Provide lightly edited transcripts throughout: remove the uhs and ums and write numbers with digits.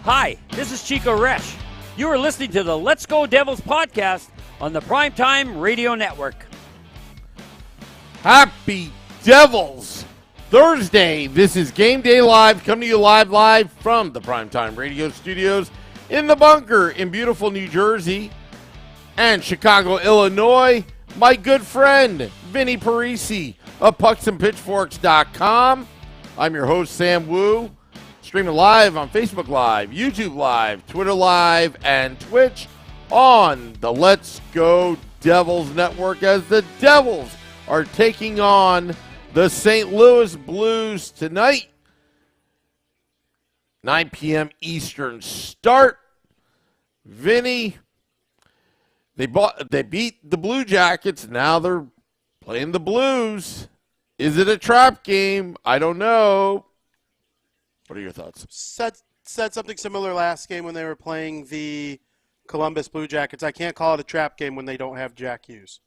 Hi, this is Chico Resch. You are listening to the Let's Go Devils podcast on the Primetime Radio Network. Happy Devils Thursday. This is Game Day Live, coming to you live from the Primetime Radio Studios in the bunker in beautiful New Jersey and Chicago, Illinois. My good friend, Vinnie Parise of pucksandpitchforks.com. I'm your host, Sam Wu. Streaming live on Facebook Live, YouTube Live, Twitter Live, and Twitch on the Let's Go Devils Network as the Devils are taking on the St. Louis Blues tonight. 9 p.m. Eastern start. Vinnie, they beat the Blue Jackets. Now they're playing the Blues. Is it a trap game? I don't know. What are your thoughts? Said something similar last game when they were playing the Columbus Blue Jackets. I can't call it a trap game when they don't have Jack Hughes.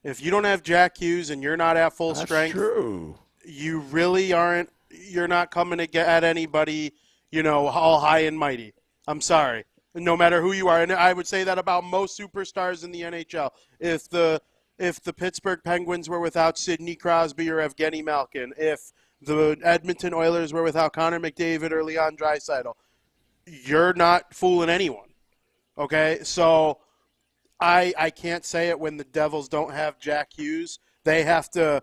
If you don't have Jack Hughes and you're not at full strength, true. You really aren't. You're not coming to get at anybody, all high and mighty. I'm sorry. No matter who you are, and I would say that about most superstars in the NHL. If the Pittsburgh Penguins were without Sidney Crosby or Evgeny Malkin, if the Edmonton Oilers were without Connor McDavid or Leon Draisaitl, you're not fooling anyone. Okay, so I can't say it when the Devils don't have Jack Hughes. They have to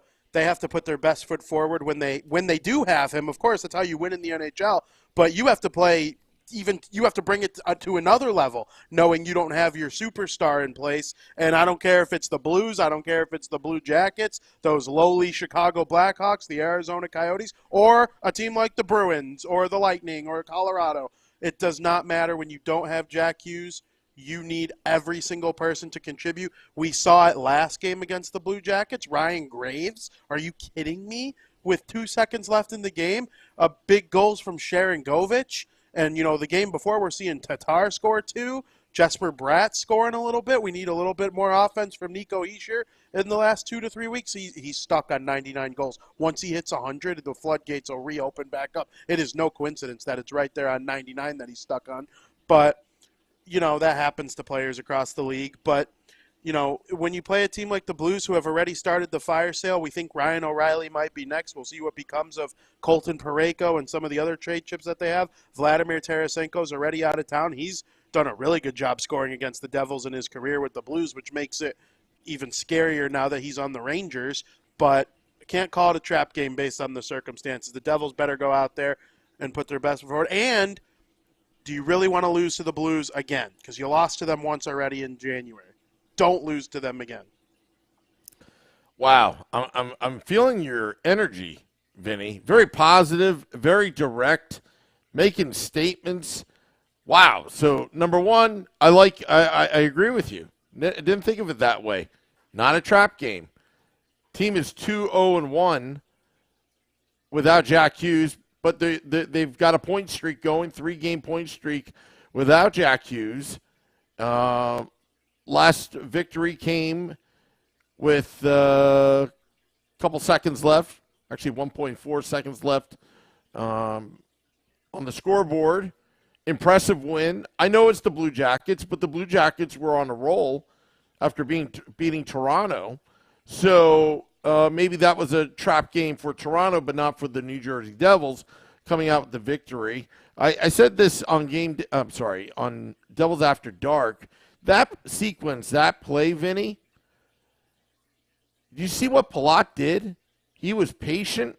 put their best foot forward when they do have him. Of course, that's how you win in the NHL. But you have to play. You have to bring it to another level, knowing you don't have your superstar in place. And I don't care if it's the Blues, I don't care if it's the Blue Jackets, those lowly Chicago Blackhawks, the Arizona Coyotes, or a team like the Bruins or the Lightning or Colorado. It does not matter when you don't have Jack Hughes. You need every single person to contribute. We saw it last game against the Blue Jackets. Ryan Graves, are you kidding me? With 2 seconds left in the game, big goals from Sharon Govich. And, the game before, we're seeing Tatar score 2, Jesper Bratt scoring a little bit. We need a little bit more offense from Nico Hischier in the last 2 to 3 weeks. He's stuck on 99 goals. Once he hits 100, the floodgates will reopen back up. It is no coincidence that it's right there on 99 that he's stuck on. But, that happens to players across the league. But, when you play a team like the Blues who have already started the fire sale, we think Ryan O'Reilly might be next. We'll see what becomes of Colton Parayko and some of the other trade chips that they have. Vladimir Tarasenko's already out of town. He's done a really good job scoring against the Devils in his career with the Blues, which makes it even scarier now that he's on the Rangers. But I can't call it a trap game based on the circumstances. The Devils better go out there and put their best foot forward. And do you really want to lose to the Blues again? Because you lost to them once already in January. Don't lose to them again. Wow, I'm feeling your energy, Vinny. Very positive, very direct, making statements. Wow. So number one, I agree with you. I didn't think of it that way. Not a trap game. Team is 2-0-1 without Jack Hughes, but they've got a point streak going, 3-game point streak without Jack Hughes. Last victory came with a couple seconds left, actually 1.4 seconds left on the scoreboard. Impressive win. I know it's the Blue Jackets, but the Blue Jackets were on a roll after beating Toronto. So maybe that was a trap game for Toronto, but not for the New Jersey Devils coming out with the victory. I said this on on Devils After Dark. That sequence, that play, Vinny, do you see what Palat did? He was patient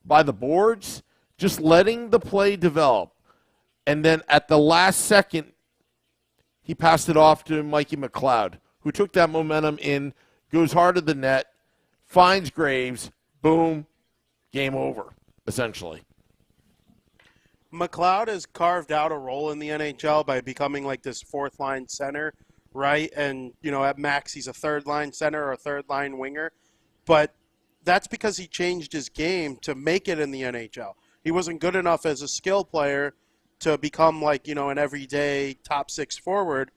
by the boards, just letting the play develop. And then at the last second, he passed it off to Mikey McLeod, who took that momentum in, goes hard to the net, finds Graves, boom, game over, essentially. McLeod has carved out a role in the NHL by becoming like this fourth-line center, right? And, at max he's a third-line center or a third-line winger. But that's because he changed his game to make it in the NHL. He wasn't good enough as a skill player to become like, an everyday top six forward,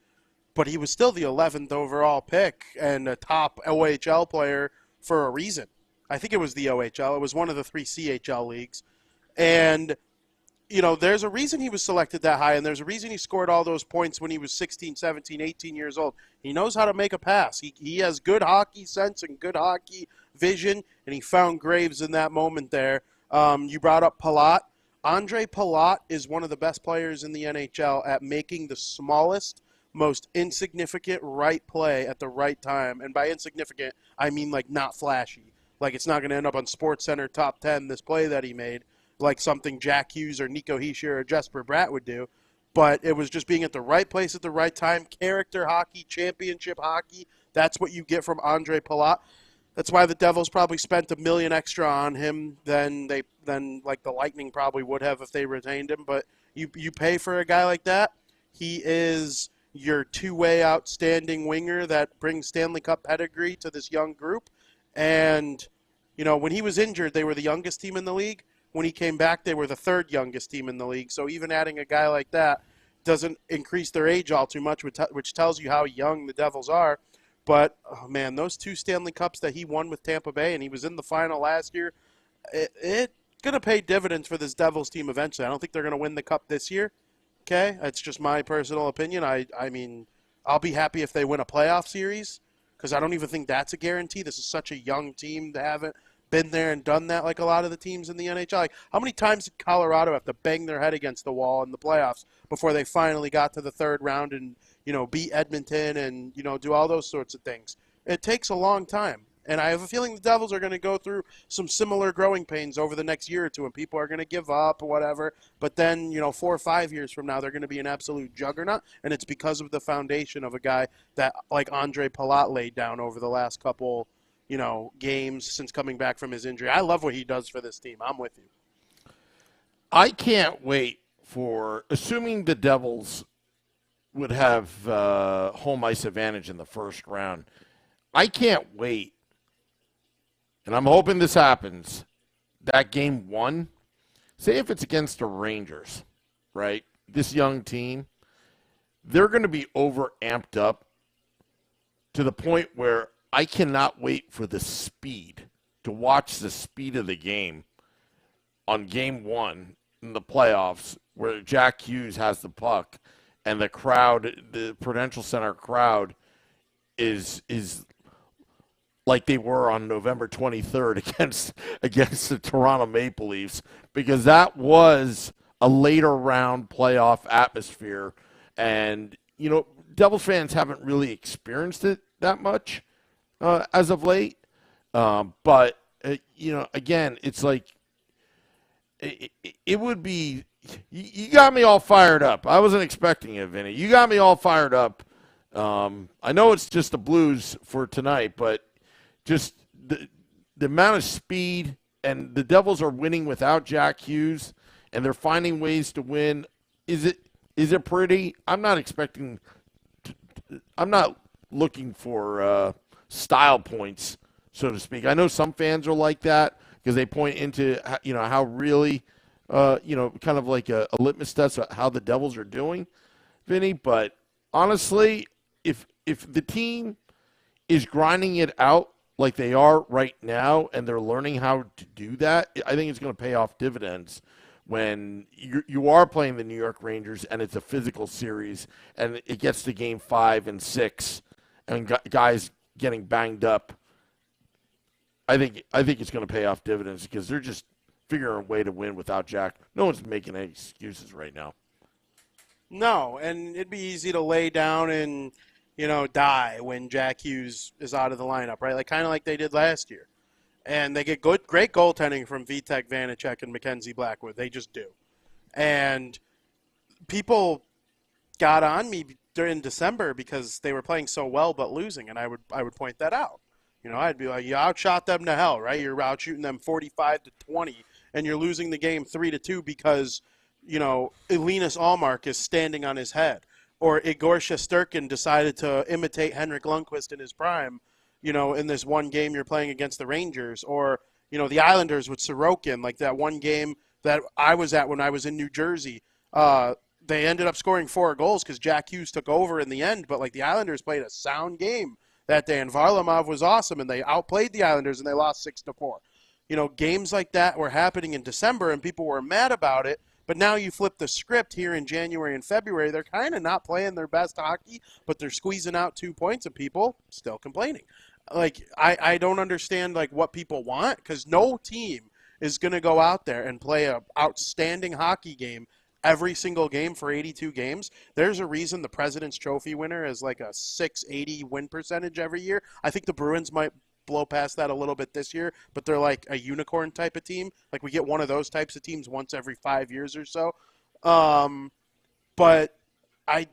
but he was still the 11th overall pick and a top OHL player for a reason. I think it was the OHL. It was one of the 3 CHL leagues. And there's a reason he was selected that high, and there's a reason he scored all those points when he was 16, 17, 18 years old. He knows how to make a pass. He has good hockey sense and good hockey vision, and he found Graves in that moment there. You brought up Palat. Andre Palat is one of the best players in the NHL at making the smallest, most insignificant right play at the right time. And by insignificant, I mean like not flashy. Like it's not going to end up on SportsCenter top 10, this play that he made, like something Jack Hughes or Nico Hischier or Jesper Bratt would do. But it was just being at the right place at the right time. Character hockey, championship hockey. That's what you get from Andre Palat. That's why the Devils probably spent $1 million extra on him than like the Lightning probably would have if they retained him. But you pay for a guy like that. He is your two-way outstanding winger that brings Stanley Cup pedigree to this young group. And, when he was injured, they were the youngest team in the league. When he came back, they were the third youngest team in the league. So even adding a guy like that doesn't increase their age all too much, which tells you how young the Devils are. But, oh man, those 2 Stanley Cups that he won with Tampa Bay, and he was in the final last year, it's going to pay dividends for this Devils team eventually. I don't think they're going to win the Cup this year. Okay? That's just my personal opinion. I mean, I'll be happy if they win a playoff series because I don't even think that's a guarantee. This is such a young team. They haven't been there and done that like a lot of the teams in the NHL. Like, how many times did Colorado have to bang their head against the wall in the playoffs before they finally got to the third round and, beat Edmonton and, do all those sorts of things? It takes a long time. And I have a feeling the Devils are going to go through some similar growing pains over the next year or two, and people are going to give up or whatever. But then, 4 or 5 years from now, they're going to be an absolute juggernaut, and it's because of the foundation of a guy that, like Andre Palat, laid down over the last couple, games since coming back from his injury. I love what he does for this team. I'm with you. I can't wait for, assuming the Devils would have home ice advantage in the first round, I can't wait. And I'm hoping this happens, that game 1, say if it's against the Rangers, right? This young team, they're going to be over-amped up to the point where I cannot wait for the speed, to watch the speed of the game on game 1 in the playoffs where Jack Hughes has the puck and the crowd, the Prudential Center crowd is like they were on November 23rd against the Toronto Maple Leafs, because that was a later round playoff atmosphere. And, Devils fans haven't really experienced it that much as of late. But, again, it's like it would be – you got me all fired up. I wasn't expecting it, Vinny. You got me all fired up. I know it's just the Blues for tonight, but just the amount of speed, and the Devils are winning without Jack Hughes, and they're finding ways to win. Is it pretty? I'm not expecting – I'm not looking for style points, so to speak. I know some fans are like that because they point into, how really, kind of like a litmus test of how the Devils are doing, Vinny. But honestly, if the team is grinding it out like they are right now and they're learning how to do that, I think it's going to pay off dividends when you are playing the New York Rangers and it's a physical series and it gets to game 5 and 6 and guys getting banged up. I think it's going to pay off dividends because they're just figuring a way to win without Jack. No one's making any excuses right now. No, and it'd be easy to lay down and, die when Jack Hughes is out of the lineup, right? Kind of like they did last year. And they get great goaltending from Vitek Vanacek and Mackenzie Blackwood. They just do. And people got on me during December because they were playing so well but losing, and I would point that out. I'd be like, you outshot them to hell, right? You're outshooting them 45-20, and you're losing the game 3-2 because, Linus Allmark is standing on his head. Or Igor Shesterkin decided to imitate Henrik Lundqvist in his prime, in this one game you're playing against the Rangers. Or, the Islanders with Sorokin, like that one game that I was at when I was in New Jersey. They ended up scoring 4 goals because Jack Hughes took over in the end. But, the Islanders played a sound game that day, and Varlamov was awesome, and they outplayed the Islanders, and they lost 6-4. Games like that were happening in December, and people were mad about it But now you flip the script here in January and February. They're kind of not playing their best hockey, but they're squeezing out 2 points, and people still complaining. Like, I don't understand, like, what people want, because no team is going to go out there and play an outstanding hockey game every single game for 82 games. There's a reason the President's Trophy winner is like a 680 win percentage every year. I think the Bruins might blow past that a little bit this year, but they're like a unicorn type of team. Like, we get one of those types of teams once every 5 years or so. But I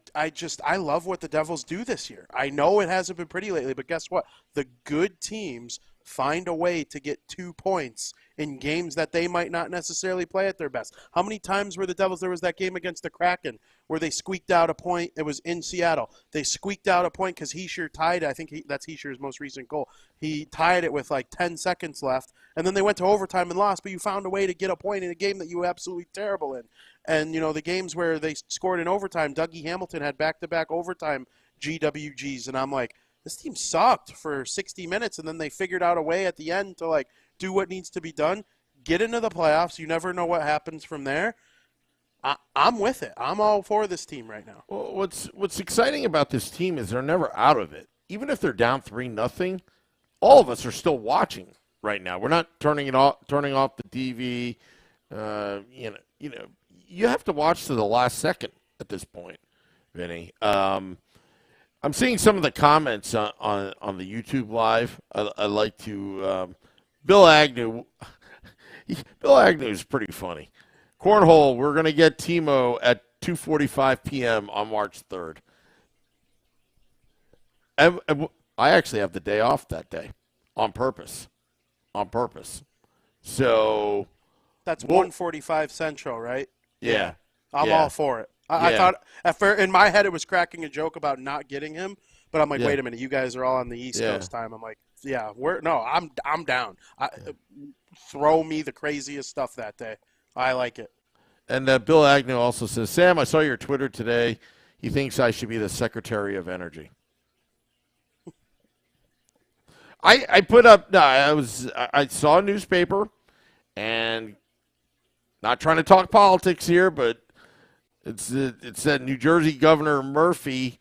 love what the Devils do this year. I know it hasn't been pretty lately, but guess what? The good teams find a way to get 2 points in games that they might not necessarily play at their best. How many times were the Devils? There was that game against the Kraken where they squeaked out a point. It was in Seattle. They squeaked out a point because Heischer tied. I think that's Heischer's most recent goal. He tied it with like 10 seconds left, and then they went to overtime and lost, but you found a way to get a point in a game that you were absolutely terrible in. And, the games where they scored in overtime, Dougie Hamilton had back-to-back overtime GWGs, and I'm like, this team sucked for 60 minutes, and then they figured out a way at the end to, like, do what needs to be done, get into the playoffs. You never know what happens from there. I'm with it. I'm all for this team right now. Well, what's exciting about this team is they're never out of it. Even if they're down 3-0, all of us are still watching right now. We're not turning off the TV. You have to watch to the last second at this point, Vinny. I'm seeing some of the comments on the YouTube live. I like to Bill Agnew. Bill Agnew is pretty funny. Cornhole, we're going to get Timo at 2:45 p.m. on March 3rd. I actually have the day off that day on purpose. So that's 1:45 Central, right? Yeah. I'm all for it. I thought in my head it was cracking a joke about not getting him, but I'm like, wait a minute, you guys are all on the East Coast time. I'm like, I'm down. Throw me the craziest stuff that day. I like it. And Bill Agnew also says, Sam, I saw your Twitter today. He thinks I should be the Secretary of Energy. I put up. No, I saw a newspaper, and not trying to talk politics here, but it said New Jersey Governor Murphy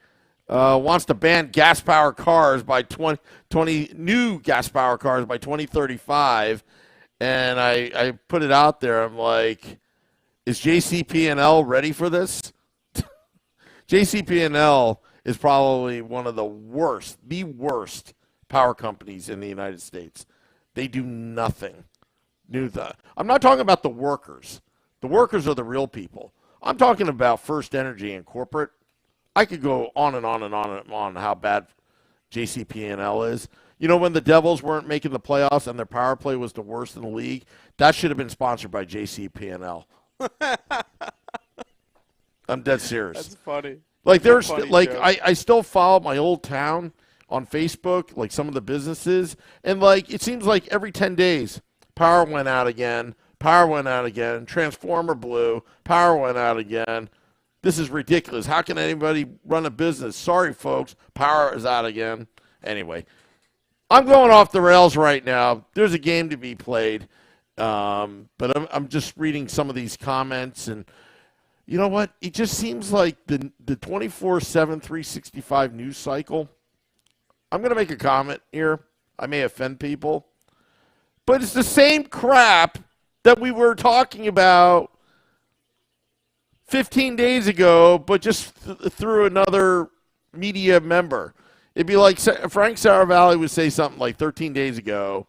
wants to ban gas-powered cars by 20 new gas-powered cars by 2035. And I put it out there. I'm like, is JCP&L ready for this? JCP&L is probably one of the worst power companies in the United States. They do nothing. I'm not talking about the workers. The workers are the real people. I'm talking about First Energy and corporate. I could go on and on and on and on how bad JCP&L is. When the Devils weren't making the playoffs and their power play was the worst in the league, that should have been sponsored by JCP&L. I'm dead serious. That's funny. Like I still follow my old town on Facebook, like some of the businesses, and like it seems like every 10 days, power went out again, transformer blew, power went out again. This is ridiculous. How can anybody run a business? Sorry, folks, power is out again. Anyway, I'm going off the rails right now. There's a game to be played, but I'm just reading some of these comments, and you know what? It just seems like the 24/7, 365 news cycle. I'm going to make a comment here. I may offend people, but it's the same crap that we were talking about 15 days ago, but just through another media member. It'd be like Frank Saravalli would say something like 13 days ago,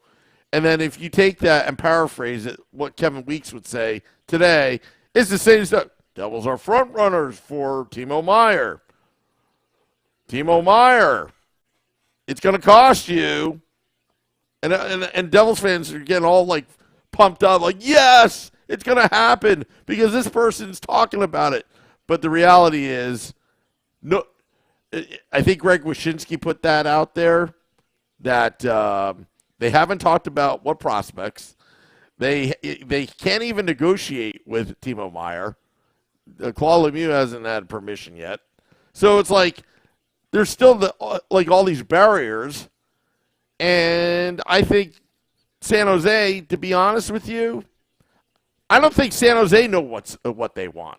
and then if you take that and paraphrase it, what Kevin Weeks would say today is the same stuff. Devils are front runners for Timo Meier. It's going to cost you. And Devils fans are getting all like pumped up, like, yes, it's going to happen because this person's talking about it. But the reality is, no. I think Greg Wyshynski put that out there, that they haven't talked about what prospects. They can't even negotiate with Timo Meier. Claude Lemieux hasn't had permission yet. So it's like there's still all these barriers. And I think San Jose, to be honest with you, I don't think San Jose know what they want.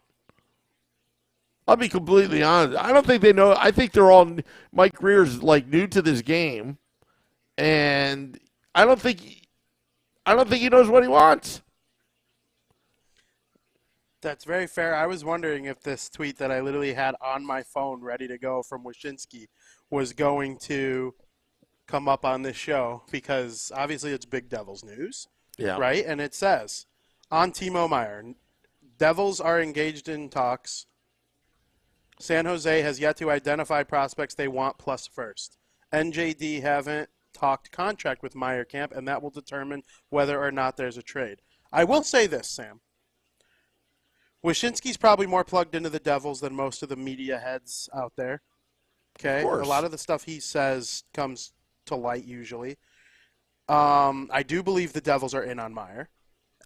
I'll be completely honest. I don't think they know. I think they're all Mike Greer's like new to this game, and I don't think he knows what he wants. That's very fair. I was wondering if this tweet that I literally had on my phone ready to go from Wyshynski was going to come up on this show, because obviously it's Big Devils news, right? And it says on Timo Meier, Devils are engaged in talks. San Jose has yet to identify prospects they want plus first. NJD haven't talked contract with Meier camp, and that will determine whether or not there's a trade. I will say this, Sam. Wyshynski's probably more plugged into the Devils than most of the media heads out there. Okay? A lot of the stuff he says comes to light usually. I do believe the Devils are in on Meier.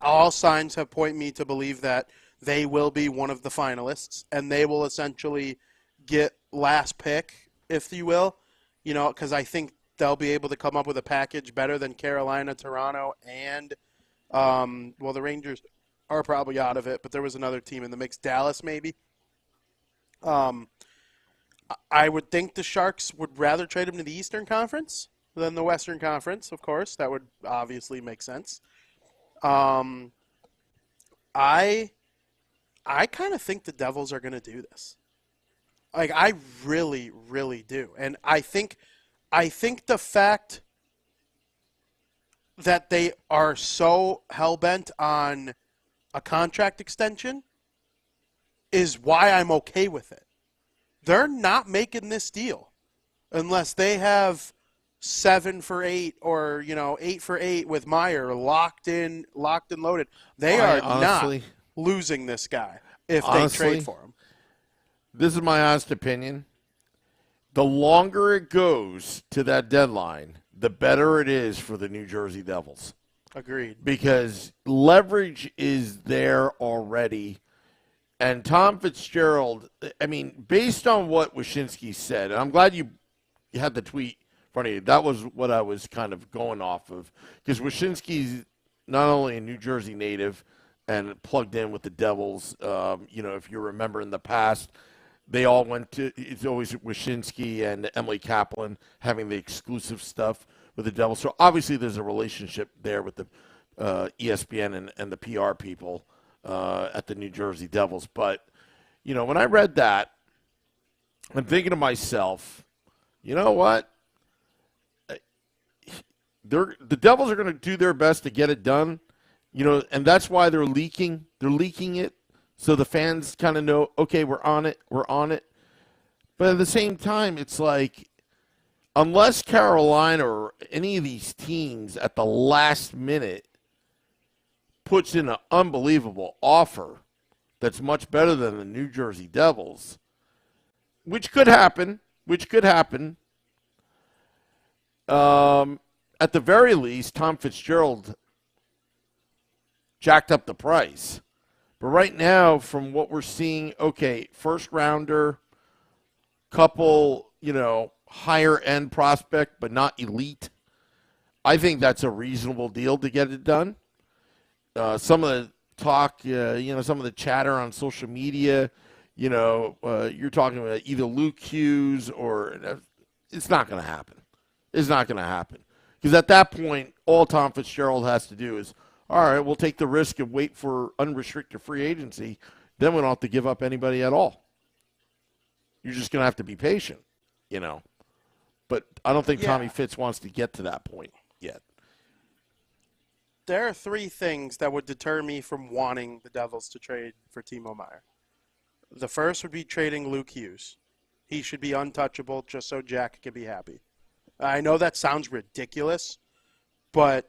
All signs have point me to believe that they will be one of the finalists, and they will essentially get last pick, if you will, because I think they'll be able to come up with a package better than Carolina, Toronto, and, the Rangers are probably out of it, but there was another team in the mix, Dallas maybe. I would think the Sharks would rather trade him to the Eastern Conference than the Western Conference, of course. That would obviously make sense. I kind of think the Devils are going to do this. Like, I really, really do. And I think the fact that they are so hell-bent on a contract extension is why I'm okay with it. They're not making this deal unless they have 7 for 8 or 8 for 8 with Meier locked and loaded. They are honestly not losing this guy if they trade for him. This is my honest opinion. The longer it goes to that deadline, the better it is for the New Jersey Devils. Agreed. Because leverage is there already. And Tom Fitzgerald, I mean, based on what Wyshynski said, and I'm glad you had the tweet in front of you. That was what I was kind of going off of. Because Wyshynski's not only a New Jersey native and plugged in with the Devils, if you remember in the past, they all went to, it's always Wyshynski and Emily Kaplan having the exclusive stuff with the Devils. So obviously there's a relationship there with the ESPN and the PR people at the New Jersey Devils. But, when I read that, I'm thinking to myself, you know what? The Devils are going to do their best to get it done, and that's why they're leaking. They're leaking it so the fans kind of know, okay, we're on it. But at the same time, it's like, unless Carolina or any of these teams at the last minute puts in an unbelievable offer that's much better than the New Jersey Devils, which could happen, at the very least, Tom Fitzgerald jacked up the price. But right now, from what we're seeing, okay, first rounder, couple, higher end prospect, but not elite. I think that's a reasonable deal to get it done. Some of the talk, some of the chatter on social media, you're talking about either Luke Hughes or it's not going to happen. It's not going to happen. Because at that point, all Tom Fitzgerald has to do is, all right, we'll take the risk and wait for unrestricted free agency. Then we don't have to give up anybody at all. You're just going to have to be patient, But I don't think Tommy Fitz wants to get to that point yet. There are 3 things that would deter me from wanting the Devils to trade for Timo Meier. The first would be trading Luke Hughes. He should be untouchable just so Jack can be happy. I know that sounds ridiculous,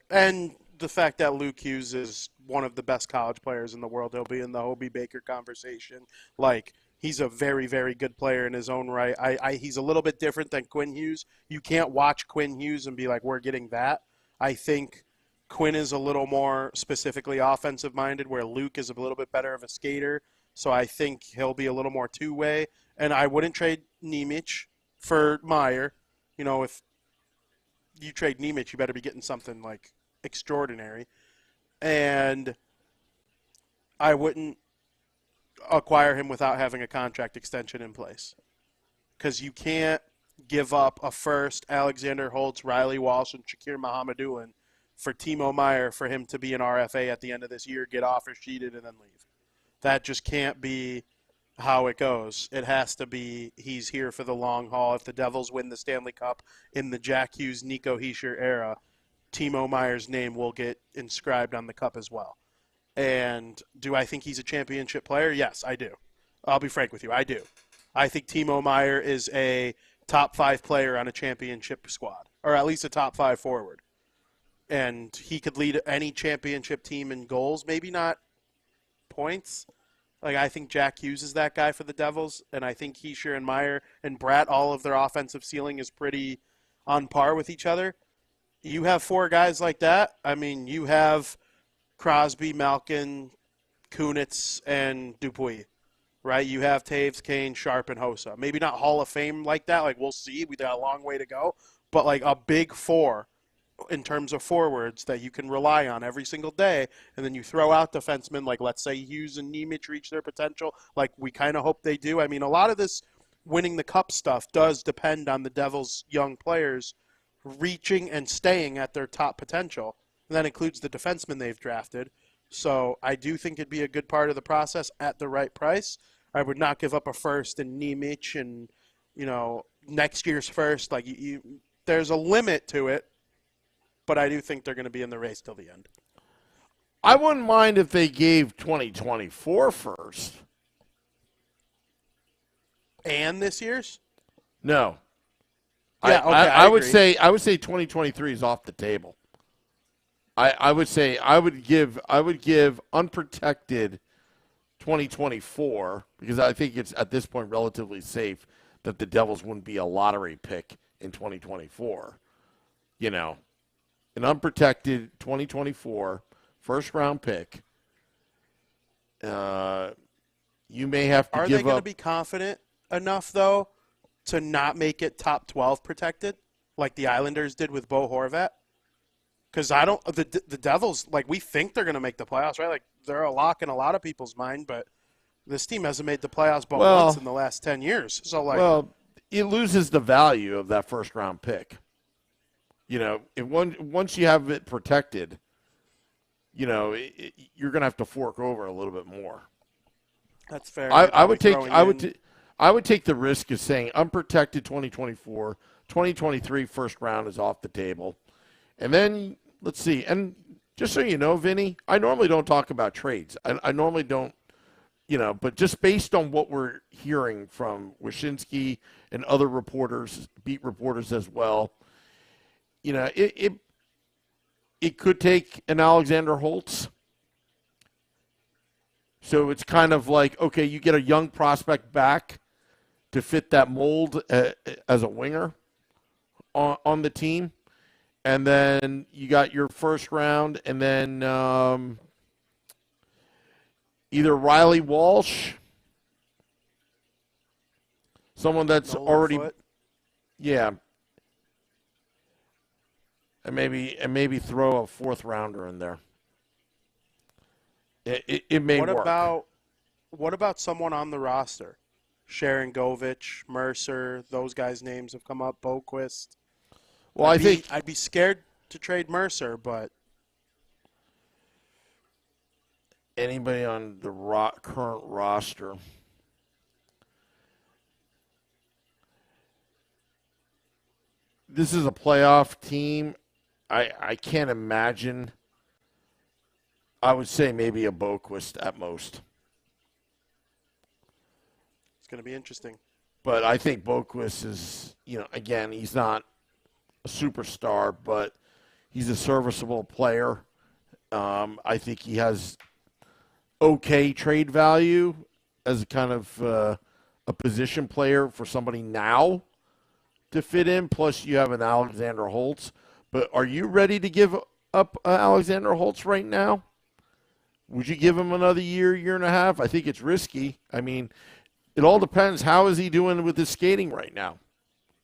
and the fact that Luke Hughes is one of the best college players in the world, he'll be in the Hobie Baker conversation. Like, he's a very, very good player in his own right. He's a little bit different than Quinn Hughes. You can't watch Quinn Hughes and be like, we're getting that. I think Quinn is a little more specifically offensive-minded, where Luke is a little bit better of a skater. So I think he'll be a little more two-way. And I wouldn't trade Nemec for Meier. If you trade Nemec, you better be getting something, like, extraordinary. And I wouldn't acquire him without having a contract extension in place. Because you can't give up a first, Alexander Holtz, Riley Walsh, and Shakir Muhammadulin for Timo Meyer for him to be an RFA at the end of this year, get offer sheeted, and then leave. That just can't be how it goes. It has to be he's here for the long haul. If the Devils win the Stanley Cup in the Jack Hughes, Nico Hischier era, Timo Meyer's name will get inscribed on the cup as well. And do I think he's a championship player? Yes, I do. I'll be frank with you. I do. I think Timo Meyer is a top 5 player on a championship squad, or at least a top 5 forward. And he could lead any championship team in goals, maybe not points. Like, I think Jack Hughes is that guy for the Devils, and I think Hischier and Meyer and Bratt, all of their offensive ceiling is pretty on par with each other. You have 4 guys like that. I mean, you have Crosby, Malkin, Kunitz, and Dupuis, right? You have Taves, Kane, Sharp, and Hossa. Maybe not Hall of Fame like that. Like, we'll see. We got a long way to go. But, like, a big 4 in terms of forwards that you can rely on every single day, and then you throw out defensemen like, let's say, Hughes and Nemec reach their potential, like we kind of hope they do. I mean, a lot of this winning the cup stuff does depend on the Devils' young players reaching and staying at their top potential, and that includes the defensemen they've drafted. So I do think it'd be a good part of the process at the right price. I would not give up a first in Nemec and, next year's first. Like, there's a limit to it. But I do think they're going to be in the race till the end. I wouldn't mind if they gave 2024 first. And this year's? No. Yeah, I would say 2023 is off the table. I would say I would give unprotected 2024 because I think it's at this point relatively safe that the Devils wouldn't be a lottery pick in 2024. An unprotected 2024 first-round pick. You may have to Are give they going to up. be confident enough, though, to not make it top 12 protected, like the Islanders did with Bo Horvat? Because the Devils, like, we think they're going to make the playoffs, right? Like, they're a lock in a lot of people's mind, but this team hasn't made the playoffs but once in the last 10 years. So, like, it loses the value of that first-round pick. Once you have it protected, you're going to have to fork over a little bit more. That's fair. I would take the risk of saying unprotected 2024, 2023 first round is off the table. And then let's see. And just so you know, Vinny, I normally don't talk about trades. I normally don't, but just based on what we're hearing from Wyshynski and other reporters, beat reporters as well, it could take an Alexander Holtz. So it's kind of like, okay, you get a young prospect back to fit that mold as a winger on the team. And then you got your first round, and then either Riley Walsh, someone that's already – yeah. And maybe throw a fourth rounder in there. It may work. What about someone on the roster? Sharon Govich, Mercer, those guys' names have come up. Boquist. Well, I'd be scared to trade Mercer, but anybody on the current roster. This is a playoff team. I can't imagine. I would say maybe a Boquist at most. It's going to be interesting. But I think Boquist is, again, he's not a superstar, but he's a serviceable player. I think he has okay trade value as a kind of a position player for somebody now to fit in. Plus, you have an Alexander Holtz. But are you ready to give up Alexander Holtz right now? Would you give him another year and a half? I think it's risky. I mean, it all depends. How is he doing with his skating right now?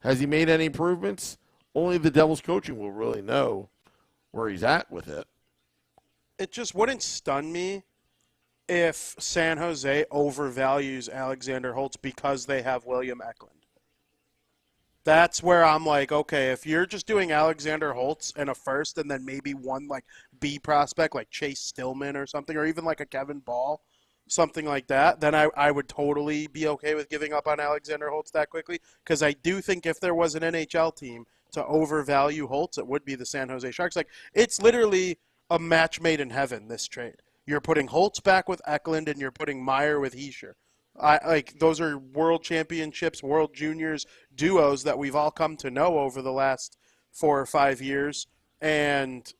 Has he made any improvements? Only the Devils coaching will really know where he's at with it. It just wouldn't stun me if San Jose overvalues Alexander Holtz because they have William Eklund. That's where I'm like, okay, if you're just doing Alexander Holtz and a first and then maybe one like B prospect like Chase Stillman or something, or even like a Kevin Ball, something like that, then I would totally be okay with giving up on Alexander Holtz that quickly, because I do think if there was an NHL team to overvalue Holtz, it would be the San Jose Sharks. Like, it's literally a match made in heaven, this trade. You're putting Holtz back with Eklund and you're putting Meyer with Heischer. Those are world championships, world juniors duos that we've all come to know over the last 4 or 5 years, and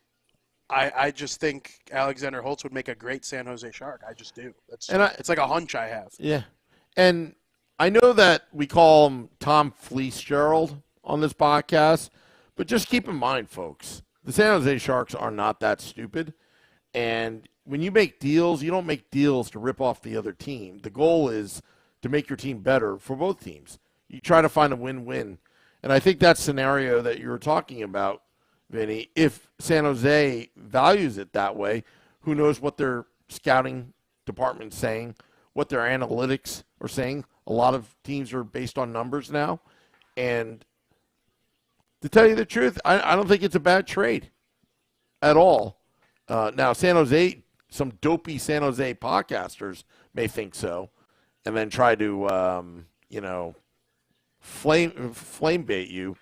I just think Alexander Holtz would make a great San Jose Shark. I just do. It's like a hunch I have. Yeah, and I know that we call him Tom Fleece-Gerald on this podcast, but just keep in mind, folks, the San Jose Sharks are not that stupid, and when you make deals, you don't make deals to rip off the other team. The goal is to make your team better for both teams. You try to find a win-win. And I think that scenario that you were talking about, Vinny, if San Jose values it that way, who knows what their scouting department's saying, what their analytics are saying. A lot of teams are based on numbers now. And to tell you the truth, I don't think it's a bad trade at all. Now, San Jose, some dopey San Jose podcasters may think so, and then try to, flame bait you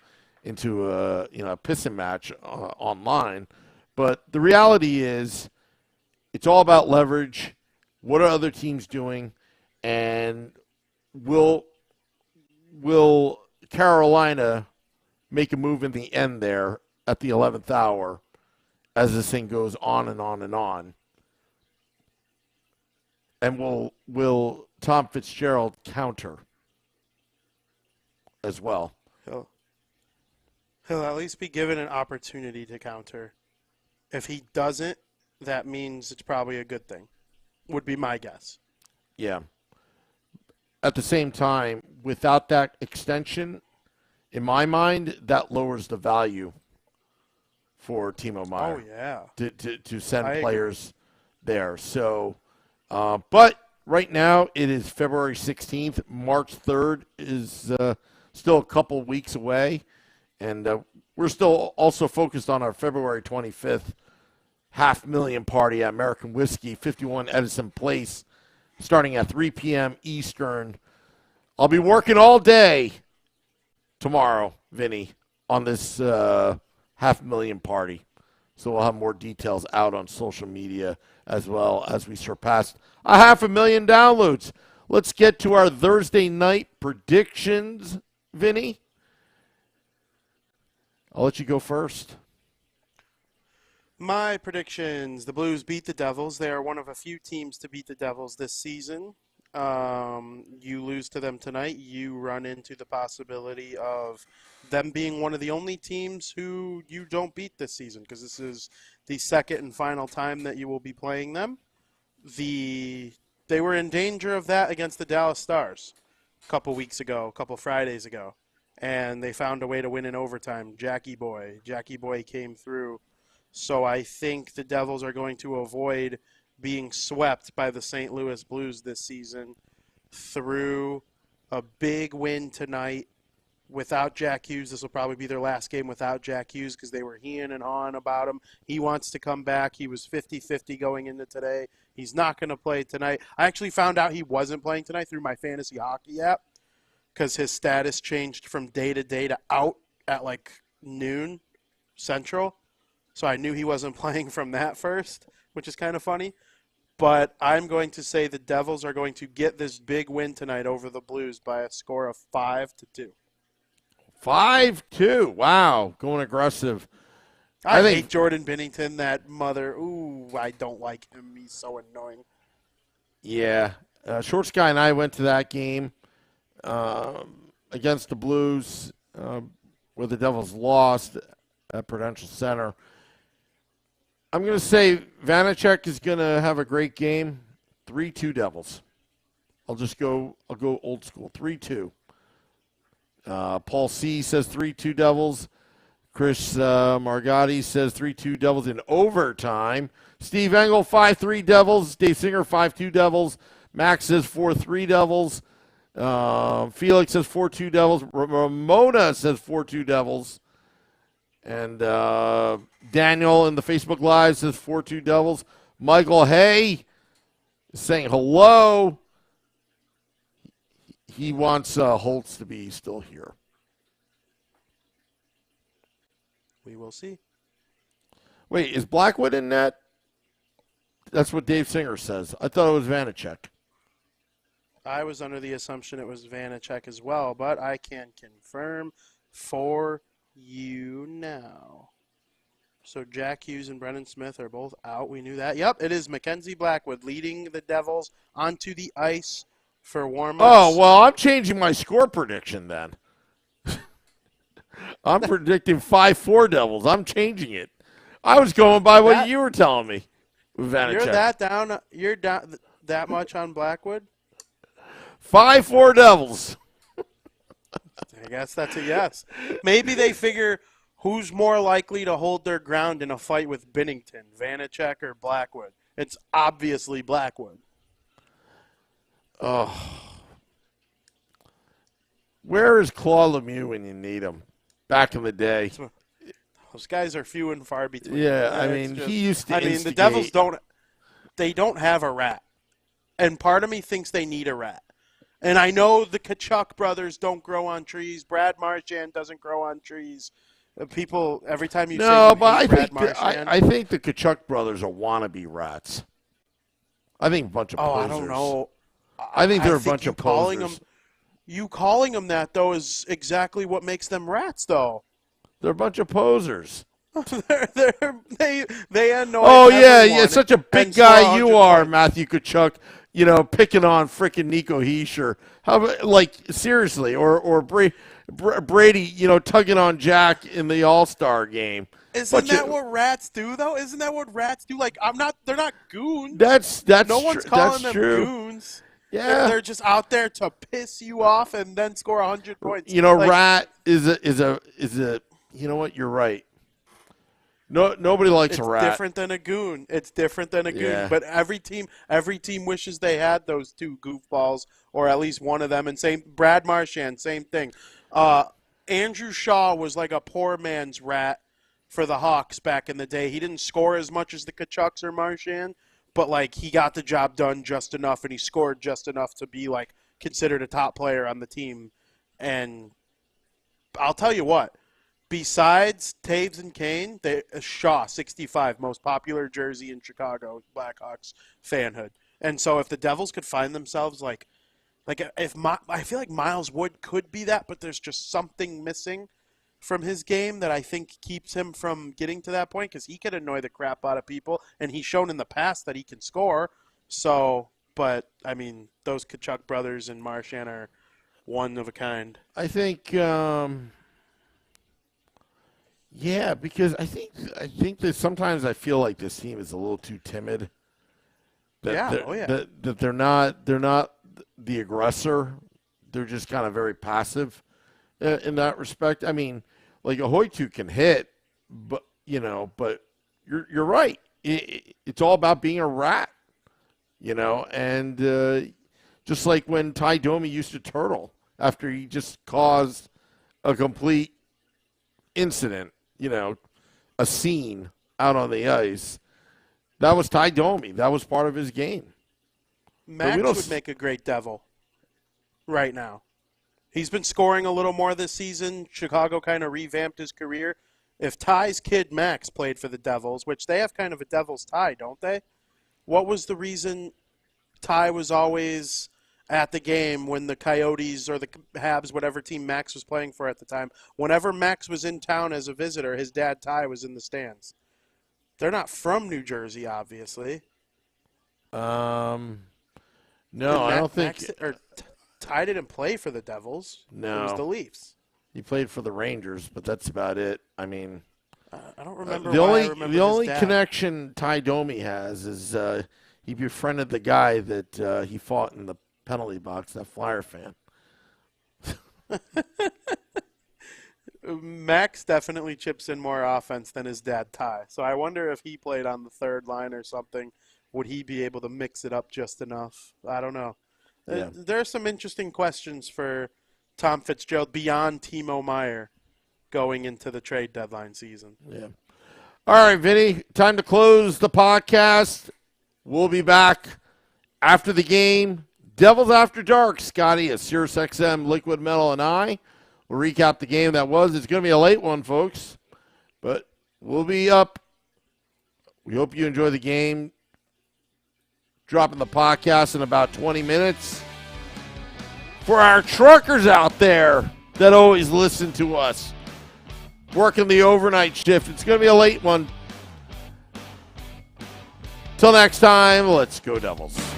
into a pissing match online. But the reality is, it's all about leverage. What are other teams doing, and will Carolina make a move in the end there at the 11th hour as this thing goes on and on and on? And will Tom Fitzgerald counter as well? He'll at least be given an opportunity to counter. If he doesn't, that means it's probably a good thing, would be my guess. Yeah. At the same time, without that extension, in my mind, that lowers the value for Timo Meyer. Oh, yeah. To send players there. So, but right now it is February 16th. March 3rd is still a couple weeks away. And we're still also focused on our February 25th $500,000 party at American Whiskey, 51 Edison Place, starting at 3 p.m. Eastern. I'll be working all day tomorrow, Vinny, on this $500,000 party. So we'll have more details out on social media as well as we surpassed 500,000 downloads. Let's get to our Thursday night predictions, Vinny. I'll let you go first. My predictions, the Blues beat the Devils. They are one of a few teams to beat the Devils this season. You lose to them tonight, you run into the possibility of them being one of the only teams who you don't beat this season, because this is the second and final time that you will be playing them. They were in danger of that against the Dallas Stars a couple Fridays ago, and they found a way to win in overtime. Jackie Boy came through. So I think the Devils are going to avoid being swept by the St. Louis Blues this season through a big win tonight without Jack Hughes. This will probably be their last game without Jack Hughes, because they were heeing and hawing about him. He wants to come back. He was 50-50 going into today. He's not going to play tonight. I actually found out he wasn't playing tonight through my fantasy hockey app, because his status changed from day to day to out at like noon Central. So I knew he wasn't playing from that first, which is kind of funny. But I'm going to say the Devils are going to get this big win tonight over the Blues by a score of 5-2. 5-2. Wow, going aggressive. I hate Jordan Binnington, that mother. Ooh, I don't like him. He's so annoying. Yeah. Short Sky and I went to that game against the Blues where the Devils lost at Prudential Center. I'm going to say Vanacek is going to have a great game. 3-2 Devils. I'll go old school. 3-2. Paul C. says 3-2 Devils. Chris Margotti says 3-2 Devils in overtime. Steve Engel, 5-3 Devils. Dave Singer, 5-2 Devils. Max says 4-3 Devils. Felix says 4-2 Devils. Ramona says 4-2 Devils. And Daniel in the Facebook Live says 4-2 Devils. Michael Hay is saying hello. He wants Holtz to be still here. We will see. Wait, is Blackwood in net? That's what Dave Singer says. I thought it was Vanacek. I was under the assumption it was Vanacek as well, but I can confirm for you now. So Jack Hughes and Brennan Smith are both out. We knew that. Yep, it is Mackenzie Blackwood leading the Devils onto the ice for warm-ups. Oh, well, I'm changing my score prediction then. I'm predicting 5-4 Devils. I'm changing it. I was going by what you were telling me. Vanacek. You're down that much on Blackwood? 5-4 Devils. I guess that's a yes. Maybe they figure who's more likely to hold their ground in a fight with Binnington, Vanacek or Blackwood. It's obviously Blackwood. Oh. Where is Claude Lemieux when you need him? Back in the day. Those guys are few and far between. Yeah, I mean, he used to instigate. The Devils don't have a rat. And part of me thinks they need a rat. And I know the Tkachuk brothers don't grow on trees. Brad Marchand doesn't grow on trees. People, every time you say I think the Tkachuk brothers are wannabe rats. I think a bunch of posers. I don't know. I think they're a bunch of posers. You calling them that, though, is exactly what makes them rats, though. They're a bunch of posers. They annoy yeah, such a big guy you are, Matthew Tkachuk. You know, picking on frickin' Nico Hischier. How about, like, seriously, or Brady, you know, tugging on Jack in the All-Star game. Isn't that what rats do, though? Isn't that what rats do? Like, they're not goons. That's no one's calling them true. Goons. Yeah, they're just out there to piss you off and then score 100 points. You know, rat is a. You know what? You're right. No, nobody likes a rat. It's different than a goon. It's different than a goon. Yeah. But every team wishes they had those two goofballs, or at least one of them. And same Brad Marchand, same thing. Andrew Shaw was like a poor man's rat for the Hawks back in the day. He didn't score as much as the Tkachuks or Marchand, but like he got the job done just enough, and he scored just enough to be like considered a top player on the team. And I'll tell you what. Besides Taves and Kane, Shaw, 65, most popular jersey in Chicago, Blackhawks fanhood. And so if the Devils could find themselves I feel like Miles Wood could be that, but there's just something missing from his game that I think keeps him from getting to that point because he could annoy the crap out of people, and he's shown in the past that he can score. So, but, I mean, those Tkachuk brothers and Marchand are one of a kind. I think yeah, because I think that sometimes I feel like this team is a little too timid. That they're not the aggressor. They're just kind of very passive in that respect. I mean, like Ahoitu can hit, but you're right. It's all about being a rat, and just like when Ty Domi used to turtle after he just caused a complete incident. A scene out on the ice. That was Ty Domi. That was part of his game. Max would make a great Devil right now. He's been scoring a little more this season. Chicago kind of revamped his career. If Ty's kid Max played for the Devils, which they have kind of a Devils tie, don't they? What was the reason Ty was always at the game when the Coyotes or the Habs, whatever team Max was playing for at the time, whenever Max was in town as a visitor, his dad Ty was in the stands. They're not from New Jersey, obviously. No, I don't think. Ty didn't play for the Devils. No, it was the Leafs. He played for the Rangers, but that's about it. I mean, I don't remember. The only connection Ty Domi has is he befriended the guy that he fought in the penalty box, that Flyer fan. Max definitely chips in more offense than his dad Ty. So I wonder if he played on the third line or something, would he be able to mix it up just enough? I don't know. Yeah. There are some interesting questions for Tom Fitzgerald beyond Timo Meyer going into the trade deadline season. Yeah. All right, Vinny, time to close the podcast. We'll be back after the game. Devils After Dark, Scotty at Sirius XM, Liquid Metal, and I. We'll recap the game that was. It's going to be a late one, folks, but we'll be up. We hope you enjoy the game. Dropping the podcast in about 20 minutes. For our truckers out there that always listen to us, working the overnight shift, it's going to be a late one. Till next time, let's go Devils.